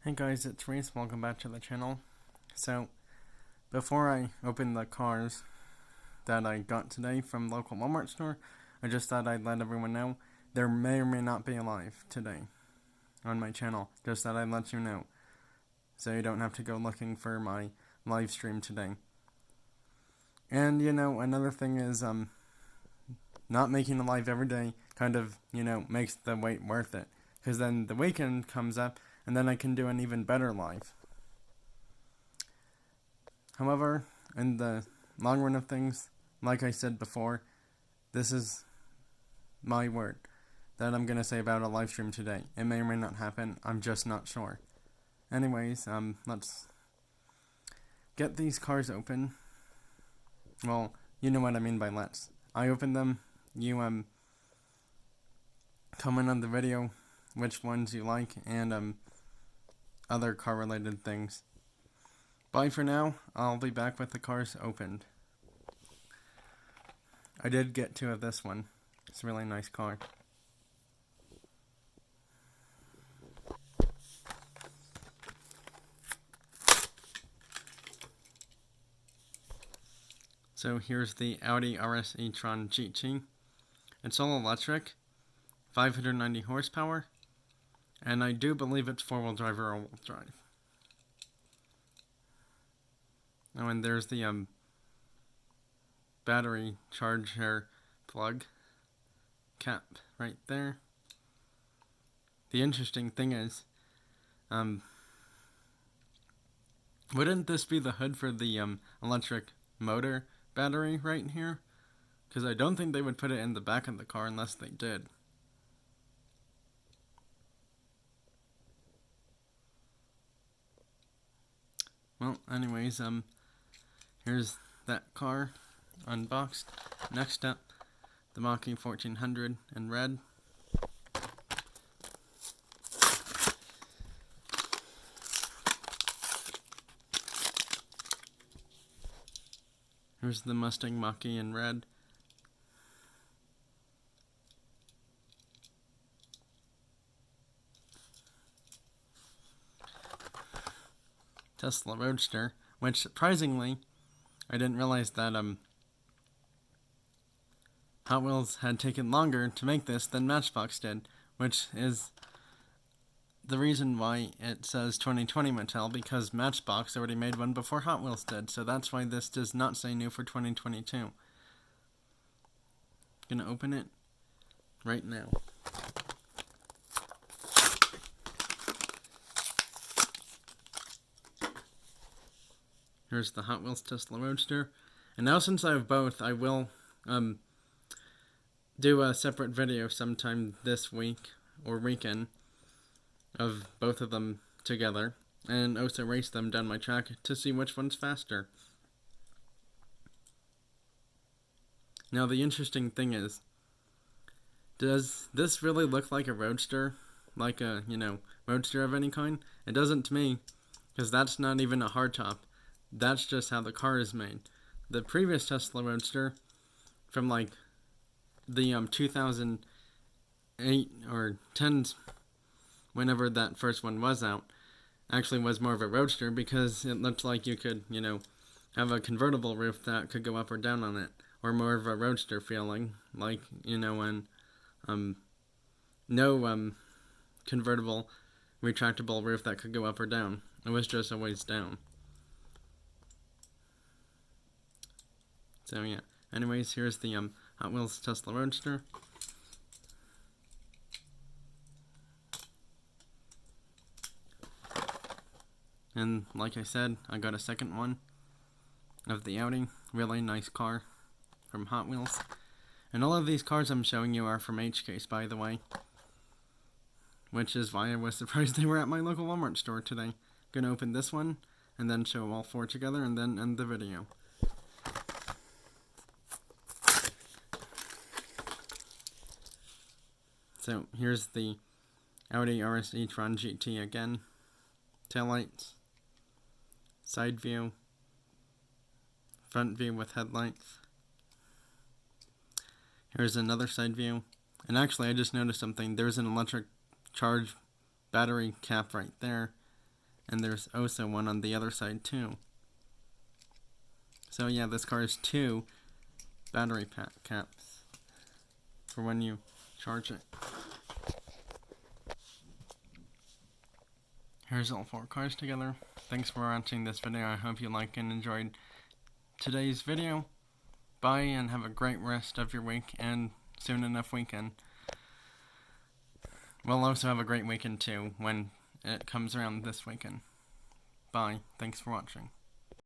Hey guys, it's Reese. Welcome back to the channel. So, before I open the cars that I got today from local Walmart store, I just thought I'd let everyone know there may or may not be a live today on my channel. Just thought I'd let you know, so you don't have to go looking for my live stream today. And another thing is not making a live every day kind of makes the wait worth it, because then the weekend comes up and then I can do an even better live. However, in the long run of things, like I said before, this is my word that I'm going to say about a live stream today. It may or may not happen, I'm just not sure. Anyways, let's get these cars open. Well, you know what I mean by let's. I open them, you comment on the video which ones you like, and other car related things. Bye for now. I'll be back with the cars opened. I did get two of this one. It's a really nice car. So here's the Audi RS Intron GT. It's all electric, 590 horsepower, and I do believe it's four-wheel drive or all-wheel drive. Oh, and there's the battery charger plug cap right there. The interesting thing is, wouldn't this be the hood for the electric motor battery right here? Because I don't think they would put it in the back of the car unless they did. Well, anyways, here's that car unboxed. Next up, the MachE 1400 in red. Here's the Mustang MachE in red. Tesla Roadster, which surprisingly, I didn't realize that Hot Wheels had taken longer to make this than Matchbox did, which is the reason why it says 2020 Mattel, because Matchbox already made one before Hot Wheels did, so that's why this does not say new for 2022. Gonna open it right now. Here's the Hot Wheels Tesla Roadster. And now since I have both, I will do a separate video sometime this week or weekend of both of them together, and also race them down my track to see which one's faster. Now the interesting thing is, does this really look like a Roadster? Like a, Roadster of any kind? It doesn't to me, because that's not even a hardtop. That's just how the car is made. The previous Tesla Roadster, from like the 2008 or 10s, whenever that first one was out, actually was more of a Roadster because it looked like you could, have a convertible roof that could go up or down on it, or more of a Roadster feeling, like, when no convertible retractable roof that could go up or down. It was just always down. So yeah, anyways, here's the Hot Wheels Tesla Roadster. And like I said, I got a second one of the Audi. Really nice car from Hot Wheels. And all of these cars I'm showing you are from HCase, by the way. Which is why I was surprised they were at my local Walmart store today. Gonna open this one, and then show all four together, and then end the video. So here's the Audi RS Intron GT again. Taillights, side view, front view with headlights. Here's another side view. And actually I just noticed something. There's an electric charge battery cap right there. and there's also one on the other side too. So yeah, this car has 2 battery pack caps for when you charge it. Here's all 4 cars together. Thanks for watching this video. I hope you liked and enjoyed today's video. Bye, and have a great rest of your week and soon enough weekend. We'll also have a great weekend too when it comes around this weekend. Bye. Thanks for watching.